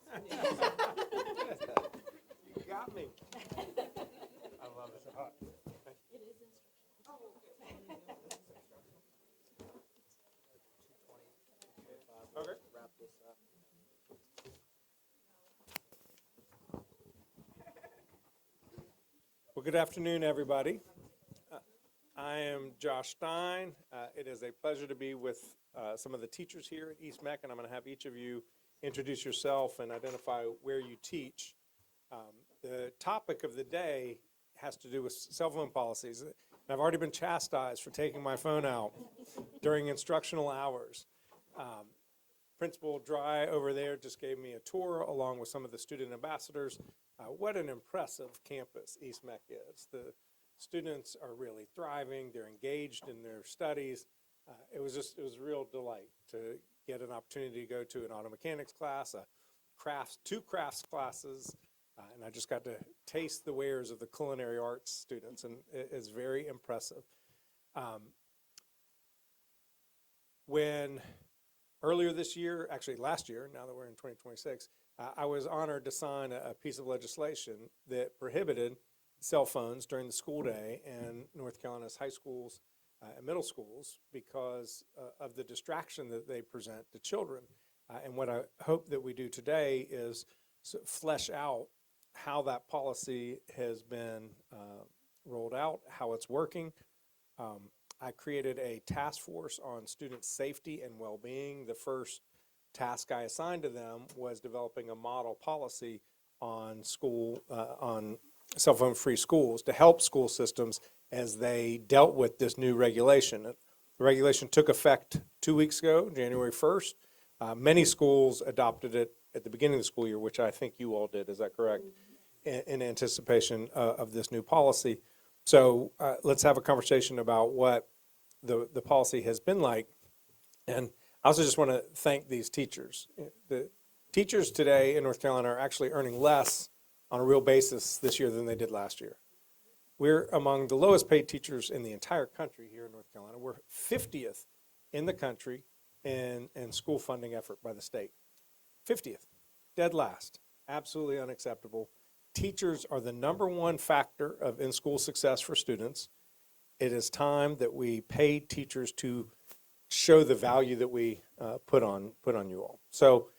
You got me. I love it. Okay. Wrap this up. Well, good afternoon, everybody. I am Josh Stein. It is a pleasure to be with some of the teachers here at East Meck, and I'm going to have each of you introduce yourself and identify where you teach. The topic of the day has to do with cell phone policies. And I've already been chastised for taking my phone out during instructional hours. Principal Dry over there just gave me a tour along with some of the student ambassadors. What an impressive campus East Meck is. The students are really thriving. They're engaged in their studies. It was a real delight to get an opportunity to go to an auto mechanics class, two crafts classes, and I just got to taste the wares of the culinary arts students, and it's very impressive. When earlier this year, actually last year, now that we're in 2026, I was honored to sign a piece of legislation that prohibited cell phones during the school day in North Carolina's high schools and middle schools because of the distraction that they present to children. And what I hope that we do today is flesh out how that policy has been rolled out, how it's working. I created a task force on student safety and well-being. The first task I assigned to them was developing a model policy on on cell phone free schools to help school systems as they dealt with this new regulation. The regulation took effect 2 weeks ago, January 1st. Many schools adopted it at the beginning of the school year, which I think you all did, is that correct? In anticipation of this new policy. So let's have a conversation about what the policy has been like. And I also just want to thank these teachers. The teachers today in North Carolina are actually earning less on a real basis this year than they did last year. We're among the lowest paid teachers in the entire country here in North Carolina. We're 50th in the country in school funding effort by the state. 50th, dead last, absolutely unacceptable. Teachers are the #1 factor of in-school success for students. It is time that we pay teachers to show the value that we put on you all. So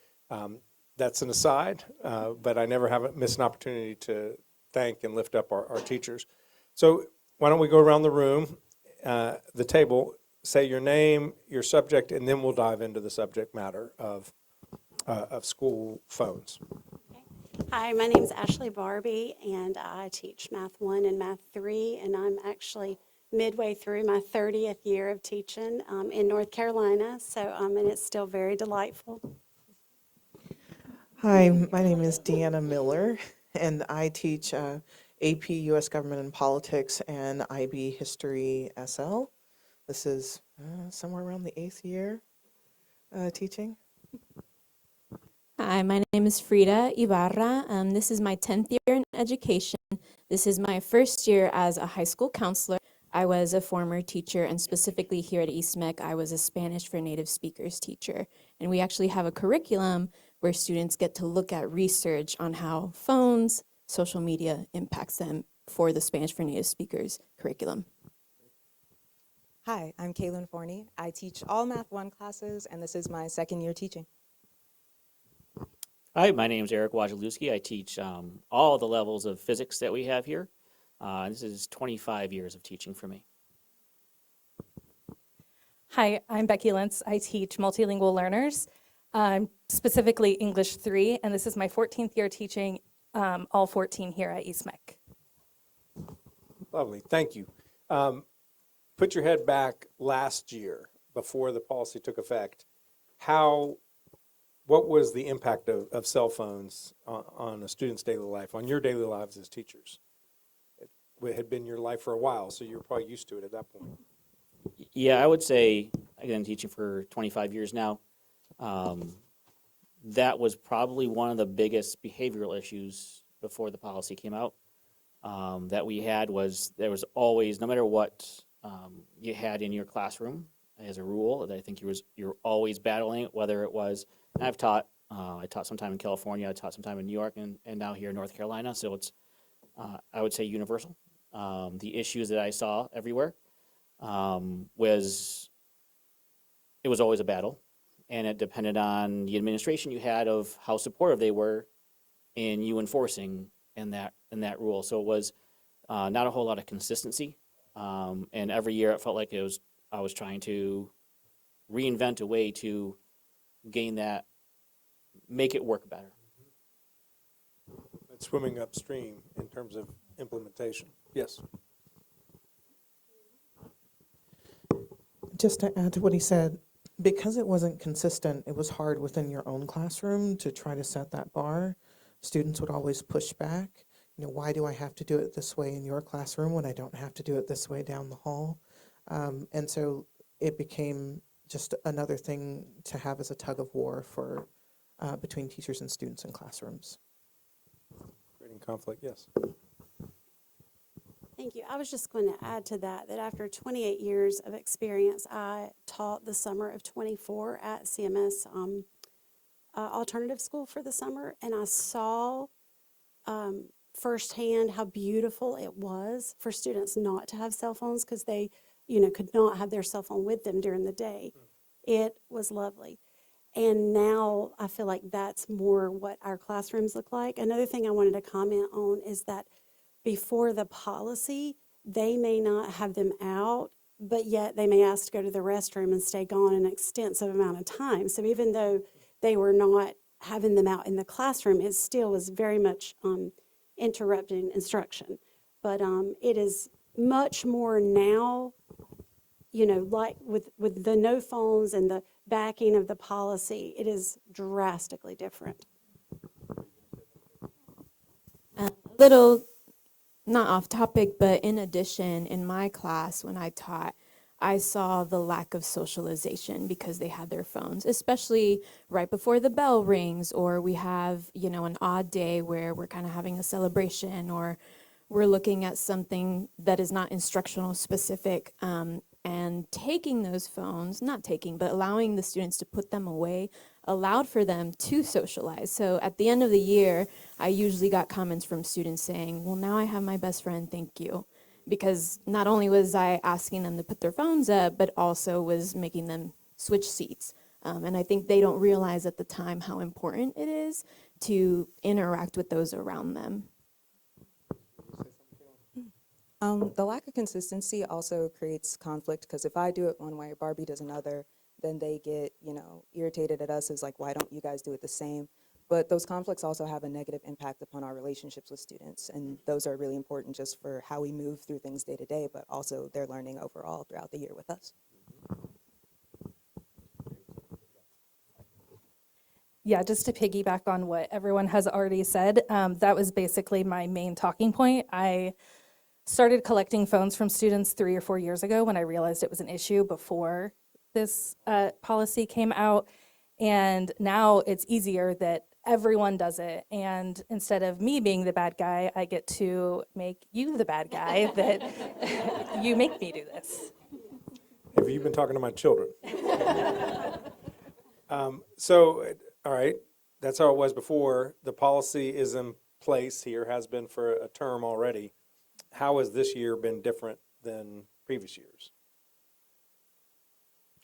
that's an aside, but I never miss an opportunity to thank and lift up our teachers. So why don't we go around the room, the table, say your name, your subject, and then we'll dive into the subject matter of school phones. Hi, my name is Ashley Barbie, and I teach Math 1 and Math 3, and I'm actually midway through my 30th year of teaching in North Carolina, and it's still very delightful. Hi, my name is Deanna Miller, and I teach AP U.S. Government and Politics and IB History SL. This is somewhere around the 8th year teaching. Hi, my name is Frida Ibarra. This is my 10th year in education. This is my first year as a high school counselor. I was a former teacher, and specifically here at East Meck, I was a Spanish for native speakers teacher. And we actually have a curriculum where students get to look at research on how phones, social media impacts them for the Spanish for native speakers curriculum. Hi, I'm Kaylin Forney. I teach all Math 1 classes, and this is my 2nd year teaching. Hi, my name is Eric Wajalewski. I teach all the levels of physics that we have here. This is 25 years of teaching for me. Hi, I'm Becky Lentz. I teach multilingual learners, specifically English 3, and this is my 14th year teaching all 14 here at East Meck. Lovely, thank you. Put your head back last year before the policy took effect. What was the impact of cell phones on a student's daily life, on your daily lives as teachers? It had been your life for a while, so you're probably used to it at that point. Yeah, I would say, again, teaching for 25 years now, that was probably one of the biggest behavioral issues before the policy came out that we had was there was always, no matter what you had in your classroom as a rule, that I think you're always battling it, whether it was, and I've taught I taught some time in California, I taught some time in New York, and now here in North Carolina. So it's, I would say, universal. The issues that I saw everywhere was, it was always a battle, and it depended on the administration you had of how supportive they were in you enforcing in that rule. So it was not a whole lot of consistency, and every year it felt like I was trying to reinvent a way to gain that, make it work better. It's swimming upstream in terms of implementation. Yes. Just to add to what he said, because it wasn't consistent, it was hard within your own classroom to try to set that bar. Students would always push back. You know, why do I have to do it this way in your classroom when I don't have to do it this way down the hall? And so it became just another thing to have as a tug of war for between teachers and students in classrooms. Creating conflict, yes. Thank you. I was just going to add to that, that after 28 years of experience, I taught the summer of 24 at CMS Alternative School for the summer, and I saw firsthand how beautiful it was for students not to have cell phones because they, could not have their cell phone with them during the day. It was lovely. And now I feel like that's more what our classrooms look like. Another thing I wanted to comment on is that before the policy, they may not have them out, but yet they may ask to go to the restroom and stay gone an extensive amount of time. So even though they were not having them out in the classroom, it still was very much interrupting instruction. But it is much more now, like with the no phones and the backing of the policy, it is drastically different. A little, not off topic, but in addition, in my class when I taught, I saw the lack of socialization because they had their phones, especially right before the bell rings, or we have, an odd day where we're kind of having a celebration, or we're looking at something that is not instructional specific, and taking those phones, not taking, but allowing the students to put them away, allowed for them to socialize. So at the end of the year, I usually got comments from students saying, well, now I have my best friend, thank you. Because not only was I asking them to put their phones up, but also was making them switch seats. And I think they don't realize at the time how important it is to interact with those around them. The lack of consistency also creates conflict because if I do it one way, Barbie does another, then they get, irritated at us as like, why don't you guys do it the same? But those conflicts also have a negative impact upon our relationships with students, and those are really important just for how we move through things day to day, but also their learning overall throughout the year with us. Yeah, just to piggyback on what everyone has already said, that was basically my main talking point. I started collecting phones from students 3 or 4 years ago when I realized it was an issue before this policy came out. And now it's easier that everyone does it. And instead of me being the bad guy, I get to make you the bad guy that you make me do this. Have you been talking to my children? So, all right, that's how it was before. The policy is in place here, has been for a term already. How has this year been different than previous years?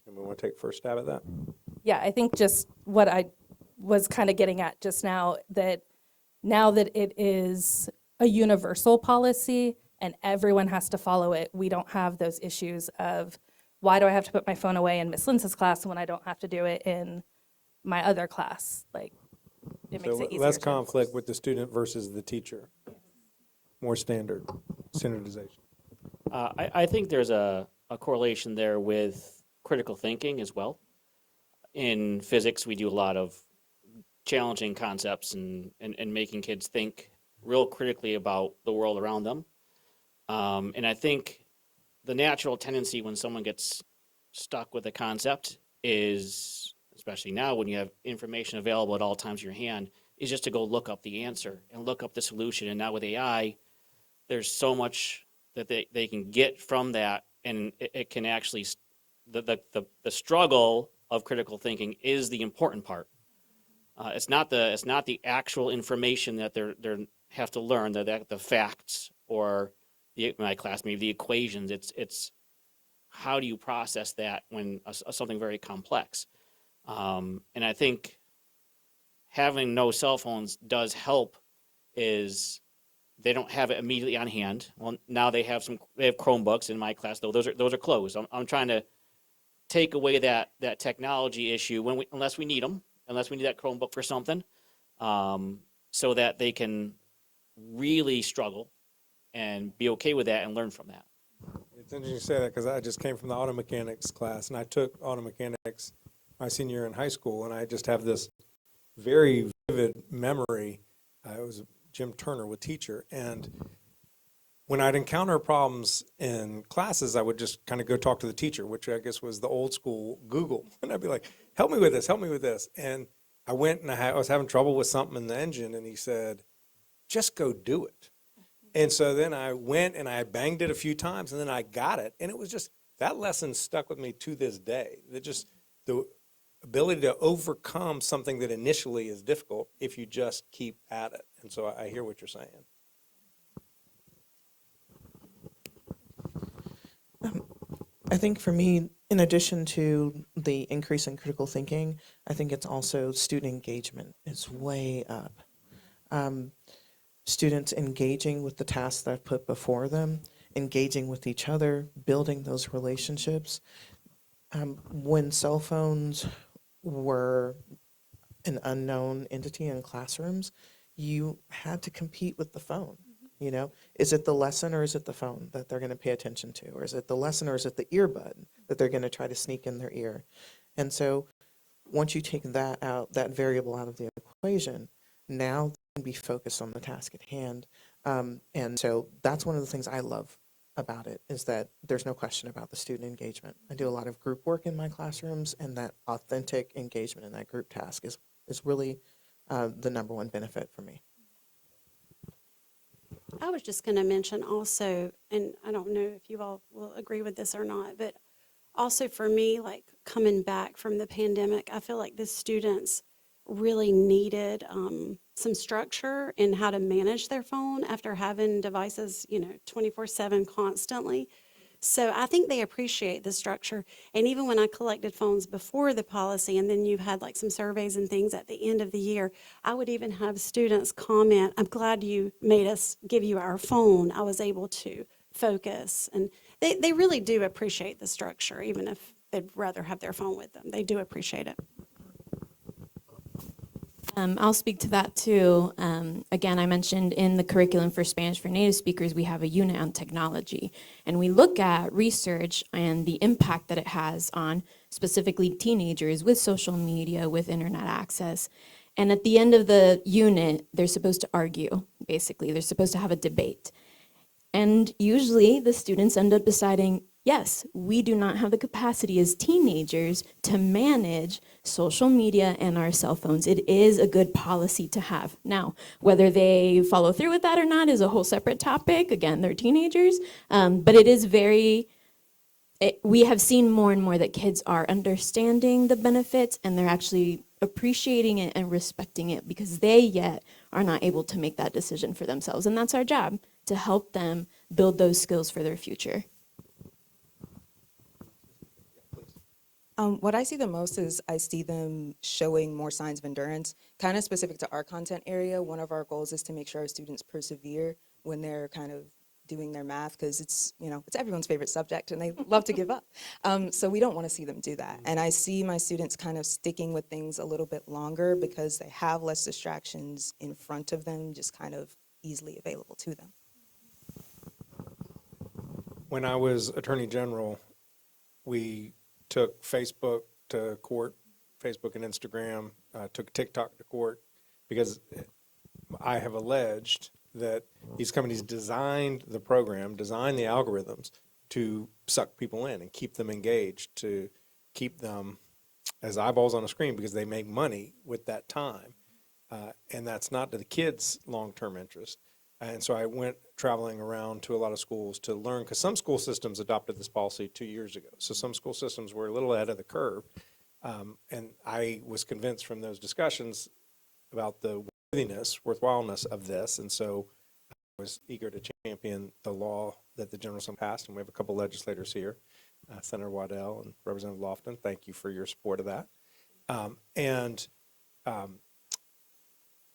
And we want to take first stab at that? Yeah, I think just what I was kind of getting at just now that it is a universal policy and everyone has to follow it, we don't have those issues of why do I have to put my phone away in Miss Linz's class when I don't have to do it in my other class? Like, it makes So it easier. less to conflict enforce. with the student versus the teacher. More standardization. I think there's a correlation there with critical thinking as well. In physics, we do a lot of challenging concepts and making kids think real critically about the world around them. And I think the natural tendency when someone gets stuck with a concept is, especially now when you have information available at all times in your hand, is just to go look up the answer and look up the solution. And now with AI, there's so much that they can get from that, and it can actually, the struggle of critical thinking is the important part. It's not the actual information that they're have to learn, the facts or my class maybe the equations. It's how do you process that when something very complex. And I think having no cell phones does help. Is they don't have it immediately on hand. Well, now they have Chromebooks in my class, though those are closed. I'm trying to take away that technology issue unless we need them, unless we need that Chromebook for something, so that they can really struggle and be okay with that and learn from that. It's interesting you say that because I just came from the auto mechanics class, and I took auto mechanics my senior year in high school, and I just have this very vivid memory. It was Jim Turner with teacher, and when I'd encounter problems in classes, I would just kind of go talk to the teacher, which I guess was the old school Google. And I'd be like, help me with this, help me with this. And I went and I was having trouble with something in the engine, and he said, just go do it. And so then I went and I banged it a few times, and then I got it. And it was just, that lesson stuck with me to this day. That just the ability to overcome something that initially is difficult if you just keep at it. And so I hear what you're saying. I think for me, in addition to the increase in critical thinking, I think it's also student engagement is way up. Students engaging with the tasks that I've put before them, engaging with each other, building those relationships. When cell phones were an unknown entity in classrooms, you had to compete with the phone. You know, is it the lesson or is it the phone that they're going to pay attention to? Or is it the lesson or is it the earbud that they're going to try to sneak in their ear? And so once you take that out, that variable out of the equation, now they can be focused on the task at hand. And so that's one of the things I love about it, is that there's no question about the student engagement. I do a lot of group work in my classrooms, and that authentic engagement in that group task is really the number one benefit for me. I was just going to mention also, and I don't know if you all will agree with this or not, but also for me, like coming back from the pandemic, I feel like the students really needed some structure in how to manage their phone after having devices, 24/7 constantly. So I think they appreciate the structure. And even when I collected phones before the policy, and then you had like some surveys and things at the end of the year, I would even have students comment, I'm glad you made us give you our phone. I was able to focus. And they really do appreciate the structure, even if they'd rather have their phone with them. They do appreciate it. I'll speak to that too. Again, I mentioned in the curriculum for Spanish for native speakers, we have a unit on technology. And we look at research and the impact that it has on specifically teenagers with social media, with internet access. And at the end of the unit, they're supposed to argue, basically. They're supposed to have a debate. And usually the students end up deciding, yes, we do not have the capacity as teenagers to manage social media and our cell phones. It is a good policy to have. Now, whether they follow through with that or not is a whole separate topic. Again, they're teenagers, but it is we have seen more and more that kids are understanding the benefits and they're actually appreciating it and respecting it because they yet are not able to make that decision for themselves. And that's our job, to help them build those skills for their future. What I see the most is I see them showing more signs of endurance, kind of specific to our content area. One of our goals is to make sure our students persevere when they're kind of doing their math, because it's everyone's favorite subject and they love to give up. So we don't want to see them do that. And I see my students kind of sticking with things a little bit longer because they have less distractions in front of them, just kind of easily available to them. When I was Attorney General, we took Facebook to court, Facebook and Instagram, took TikTok to court, because I have alleged that these companies designed the program, designed the algorithms to suck people in and keep them engaged, to keep them as eyeballs on a screen because they make money with that time. And that's not to the kids' long-term interest. And so I went traveling around to a lot of schools to learn, because some school systems adopted this policy 2 years ago. So some school systems were a little ahead of the curve. And I was convinced from those discussions about the worthwhileness of this, and so I was eager to champion the law that the General Assembly passed, and we have a couple legislators here, Senator Waddell and Representative Lofton. Thank you for your support of that.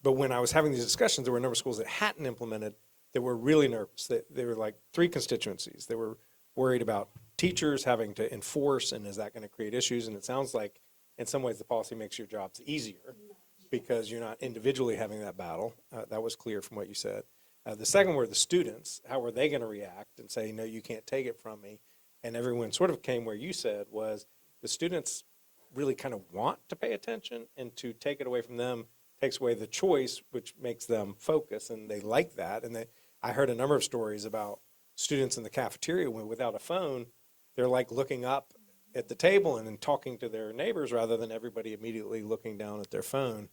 But when I was having these discussions, there were a number of schools that hadn't implemented that were really nervous. They were like 3 constituencies. They were worried about teachers having to enforce, and is that going to create issues? And it sounds like in some ways the policy makes your jobs easier because you're not individually having that battle. That was clear from what you said. The second were the students. How were they going to react and say, no, you can't take it from me? And everyone sort of came where you said was the students really kind of want to pay attention, and to take it away from them takes away the choice, which makes them focus, and they like that. And I heard a number of stories about students in the cafeteria when without a phone, they're like looking up at the table and then talking to their neighbors rather than everybody immediately looking down at their phone.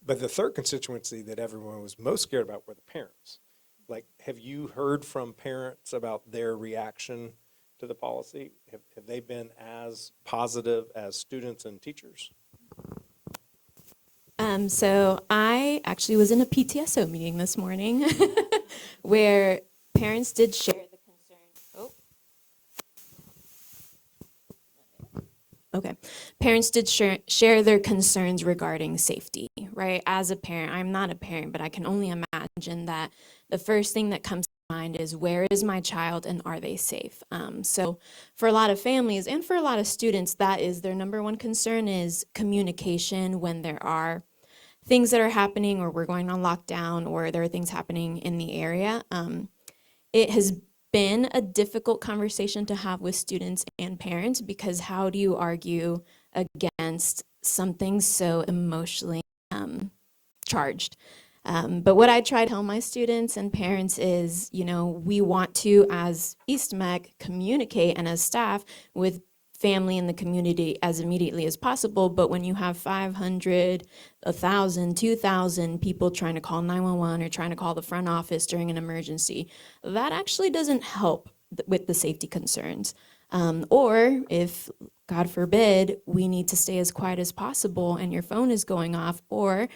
But the third constituency that everyone was most scared about were the parents. Like, have you heard from parents about their reaction to the policy? Have they been as positive as students and teachers? So I actually was in a PTSO meeting this morning where parents did share the concern. Okay. Parents did share their concerns regarding safety, right? As a parent, I'm not a parent, but I can only imagine that the first thing that comes to mind is, where is my child and are they safe? So for a lot of families and for a lot of students, that is their number one concern, is communication when there are things that are happening, or we're going on lockdown, or there are things happening in the area. It has been a difficult conversation to have with students and parents, because how do you argue against something so emotionally charged? But what I try to tell my students and parents is, we want to, as East MEC, communicate, and as staff, with family in the community as immediately as possible. But when you have 500, 1,000, 2,000 people trying to call 911 or trying to call the front office during an emergency, that actually doesn't help with the safety concerns. Or if, God forbid, we need to stay as quiet as possible and your phone is going off, or,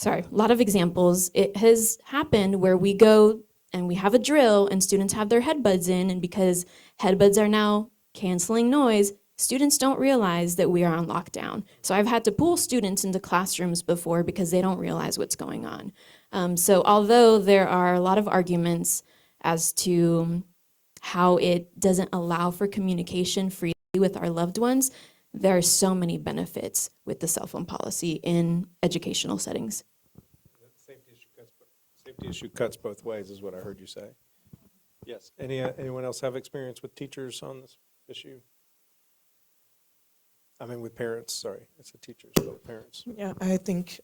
a lot of examples. It has happened where we go and we have a drill and students have their headbuds in, and because headbuds are now canceling noise, students don't realize that we are on lockdown. So I've had to pull students into classrooms before because they don't realize what's going on. So although there are a lot of arguments as to how it doesn't allow for communication freely with our loved ones, there are so many benefits with the cell phone policy in educational settings. Safety issue cuts both ways, is what I heard you say. Yes. Anyone else have experience with teachers on this issue? I mean, with parents, sorry. It's the teachers, but with parents. Yeah, I think,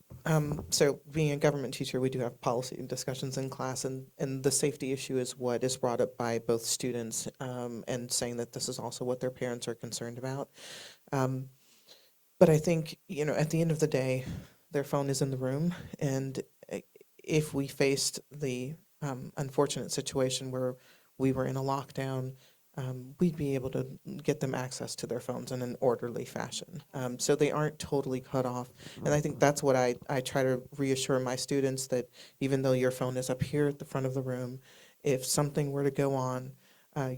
so being a government teacher, we do have policy discussions in class, and the safety issue is what is brought up by both students, and saying that this is also what their parents are concerned about. But I think, at the end of the day, their phone is in the room, and if we faced the unfortunate situation where we were in a lockdown, we'd be able to get them access to their phones in an orderly fashion. So they aren't totally cut off. And I think that's what I try to reassure my students, that even though your phone is up here at the front of the room, if something were to go on,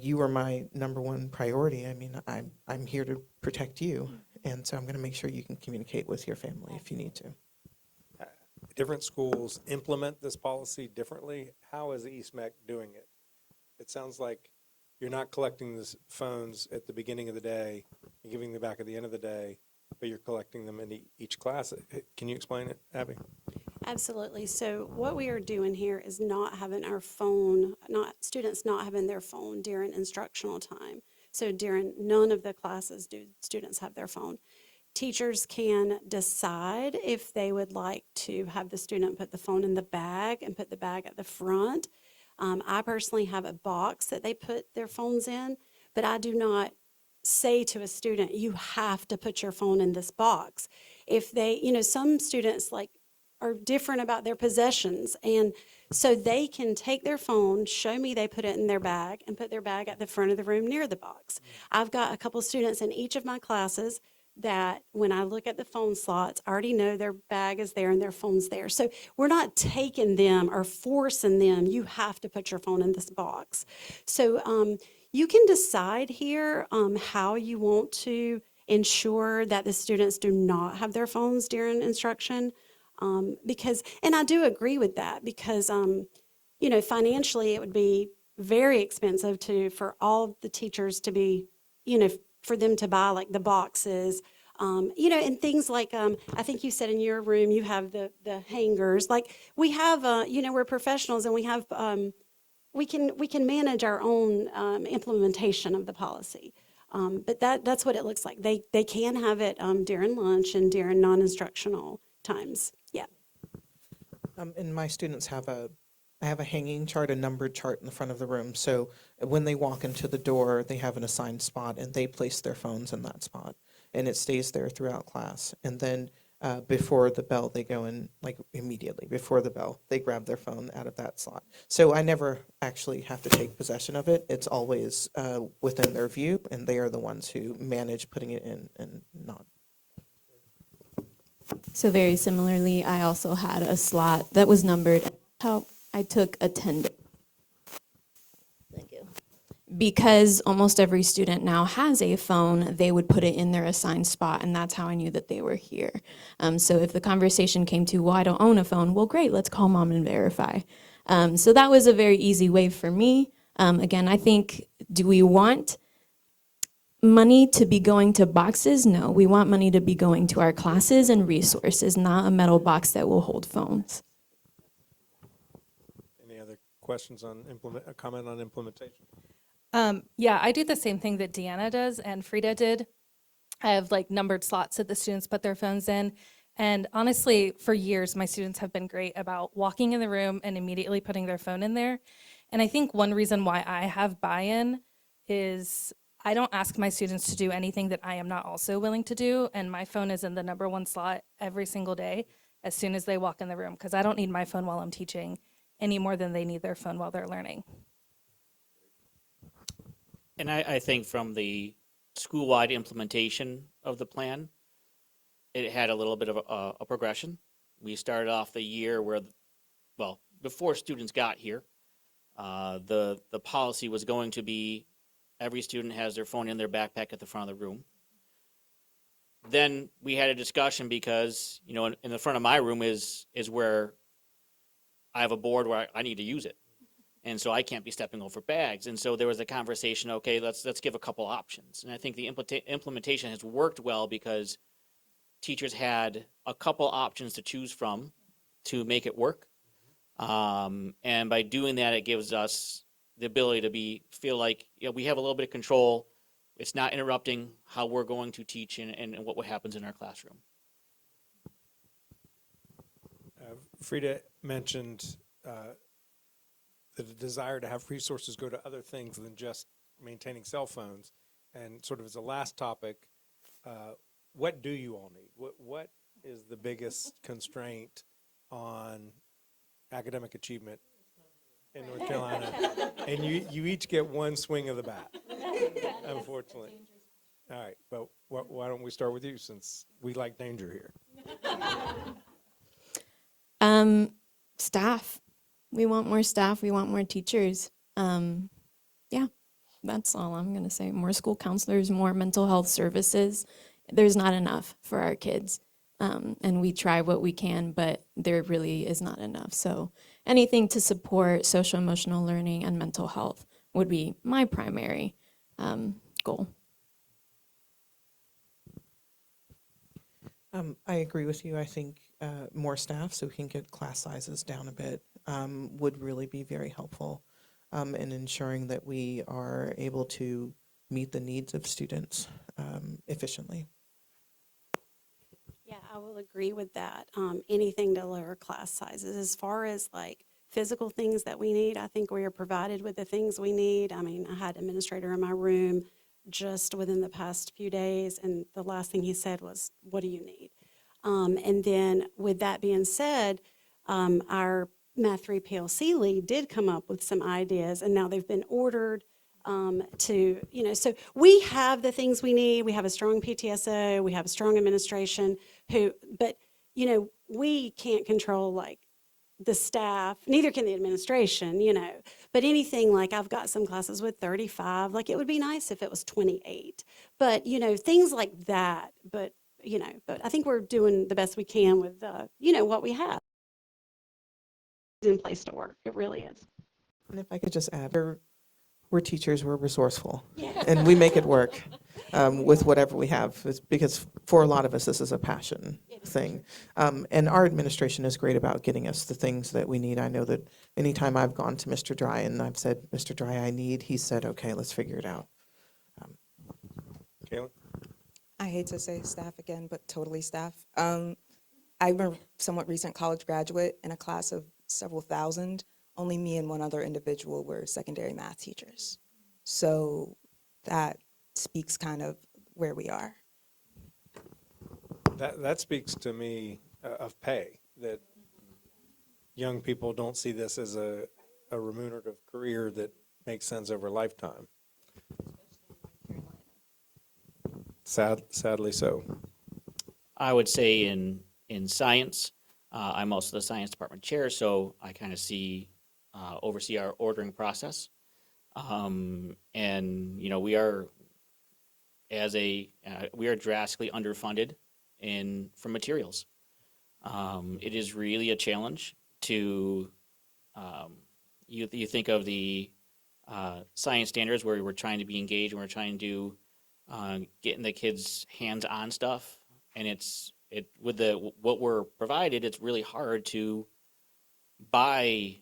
you are my number one priority. I mean, I'm here to protect you. And so I'm going to make sure you can communicate with your family if you need to. Different schools implement this policy differently. How is East MEC doing it? It sounds like you're not collecting the phones at the beginning of the day and giving them back at the end of the day, but you're collecting them in each class. Can you explain it, Abby? Absolutely. So what we are doing here is not having students not having their phone during instructional time. So during none of the classes do students have their phone. Teachers can decide if they would like to have the student put the phone in the bag and put the bag at the front. I personally have a box that they put their phones in, but I do not say to a student, you have to put your phone in this box. If they, some students are different about their possessions, and so they can take their phone, show me they put it in their bag, and put their bag at the front of the room near the box. I've got a couple students in each of my classes that when I look at the phone slots, I already know their bag is there and their phone's there. So we're not taking them or forcing them, you have to put your phone in this box. So you can decide here how you want to ensure that the students do not have their phones during instruction. Because, and I do agree with that, because, you know, financially it would be very expensive for all the teachers to be, you know, for them to buy like the boxes, you know, and things like, I think you said in your room you have the hangers. Like we have, you know, we're professionals and we have, we can manage our own implementation of the policy. But that's what it looks like. They can have it during lunch and during non-instructional times. Yeah. And my students I have a hanging chart, a numbered chart in the front of the room. So when they walk into the door, they have an assigned spot and they place their phones in that spot. And it stays there throughout class. And then before the bell, they go in, like immediately before the bell, they grab their phone out of that slot. So I never actually have to take possession of it. It's always within their view, and they are the ones who manage putting it in and not. So very similarly, I also had a slot that was numbered. How I took attendance. Thank you. Because almost every student now has a phone, they would put it in their assigned spot, and that's how I knew that they were here. So if the conversation came to, well, I don't own a phone, well, great, let's call mom and verify. So that was a very easy way for me. Again, I think, do we want money to be going to boxes? No, we want money to be going to our classes and resources, not a metal box that will hold phones. Any other questions on a comment on implementation? Yeah, I do the same thing that Deanna does and Frida did. I have like numbered slots that the students put their phones in. And honestly, for years, my students have been great about walking in the room and immediately putting their phone in there. And I think one reason why I have buy-in is I don't ask my students to do anything that I am not also willing to do. And my phone is in the number one slot every single day as soon as they walk in the room, because I don't need my phone while I'm teaching any more than they need their phone while they're learning. And I think from the school-wide implementation of the plan, it had a little bit of a progression. We started off the year where, well, before students got here, the policy was going to be every student has their phone in their backpack at the front of the room. Then we had a discussion because, you know, in the front of my room is where I have a board where I need to use it. And so I can't be stepping over bags. And so there was a conversation, okay, let's give a couple options. And I think the implementation has worked well because teachers had a couple options to choose from to make it work. And by doing that, it gives us the ability to feel like, you know, we have a little bit of control. It's not interrupting how we're going to teach and what happens in our classroom. Frida mentioned the desire to have resources go to other things than just maintaining cell phones. And sort of as a last topic, what do you all need? What is the biggest constraint on academic achievement in North Carolina? And you each get one swing of the bat, unfortunately. All right, but why don't we start with you, since we like danger here? Staff. We want more staff. We want more teachers. Yeah, that's all I'm going to say. More school counselors, more mental health services. There's not enough for our kids. And we try what we can, but there really is not enough. So anything to support social emotional learning and mental health would be my primary goal. I agree with you. I think more staff so we can get class sizes down a bit would really be very helpful in ensuring that we are able to meet the needs of students efficiently. Yeah, I will agree with that. Anything to lower class sizes. As far as like physical things that we need, I think we are provided with the things we need. I mean, I had an administrator in my room just within the past few days, and the last thing he said was, "What do you need?" And then with that being said, our Math 3 PLC lead did come up with some ideas, and now they've been ordered. to, so we have the things we need. We have a strong PTSO, we have a strong administration but, we can't control like the staff, neither can the administration, but anything like I've got some classes with 35, like it would be nice if it was 28, but, things like that. But I think we're doing the best we can with, what we have in place to work. It really is. And if I could just add, we're teachers, we're resourceful, and we make it work with whatever we have. It's because for a lot of us, this is a passion thing. And our administration is great about getting us the things that we need. I know that anytime I've gone to Mr. Dry and I've said, Mr. Dry, I need, he said, okay, let's figure it out. Kaylin? I hate to say staff again, but totally staff. I'm a somewhat recent college graduate in a class of several thousand. Only me and one other individual were secondary math teachers. So that speaks kind of where we are. That speaks to me of pay, that young people don't see this as a remunerative career that makes sense over a lifetime. Sadly so. I would say in science, I'm also the science department chair, so I kind of oversee our ordering process. And we are drastically underfunded for materials. It is really a challenge to you think of the science standards where we're trying to be engaged and we're trying to getting the kids hands-on stuff, and with what we're provided, it's really hard to buy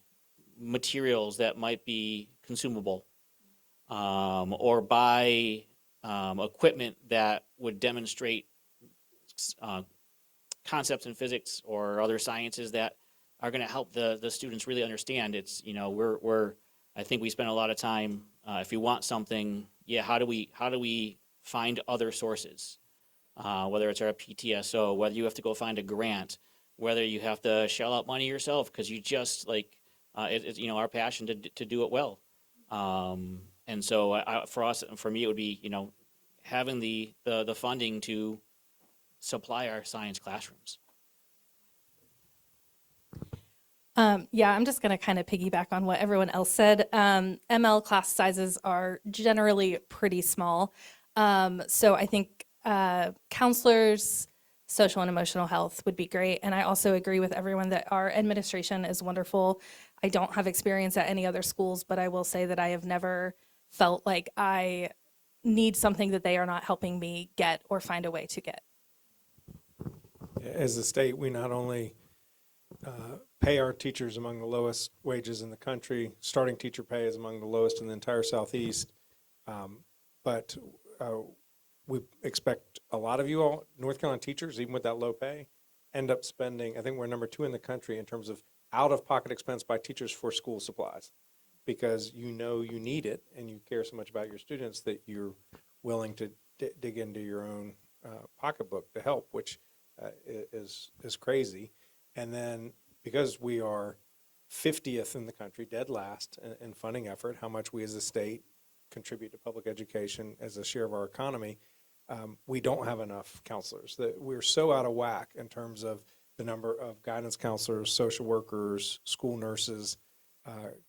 materials that might be consumable, or buy equipment that would demonstrate concepts in physics or other sciences that are going to help the students really understand. I think we spend a lot of time, if we want something, how do we find other sources? Whether it's our PTSO, whether you have to go find a grant, whether you have to shell out money yourself because you just it's our passion to do it well. And so for me, it would be having the funding to supply our science classrooms. Yeah, I'm just going to kind of piggyback on what everyone else said. ML class sizes are generally pretty small. So I think counselors, social and emotional health would be great. And I also agree with everyone that our administration is wonderful. I don't have experience at any other schools, but I will say that I have never felt like I need something that they are not helping me get or find a way to get. As a state, we not only pay our teachers among the lowest wages in the country, starting teacher pay is among the lowest in the entire Southeast, but we expect a lot of you all, North Carolina teachers, even with that low pay, end up spending, I think we're number 2 in the country in terms of out-of-pocket expense by teachers for school supplies, because you need it and you care so much about your students that you're willing to dig into your own pocketbook to help, which is crazy. And then because we are 50th in the country, dead last in funding effort, how much we as a state contribute to public education as a share of our economy, we don't have enough counselors. We're so out of whack in terms of the number of guidance counselors, social workers, school nurses,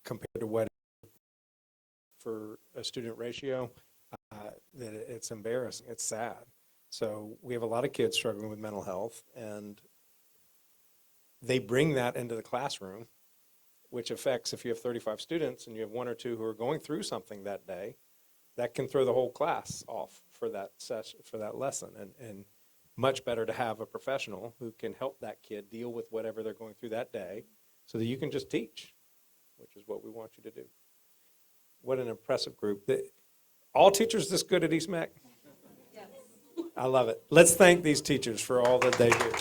compared to what for a student ratio, that it's embarrassing. It's sad. So we have a lot of kids struggling with mental health, and they bring that into the classroom, which affects, if you have 35 students and you have 1 or 2 who are going through something that day, that can throw the whole class off for that session, for that lesson. And much better to have a professional who can help that kid deal with whatever they're going through that day so that you can just teach, which is what we want you to do. What an impressive group. All teachers this good at East Mac? Yes. I love it. Let's thank these teachers for all that they do.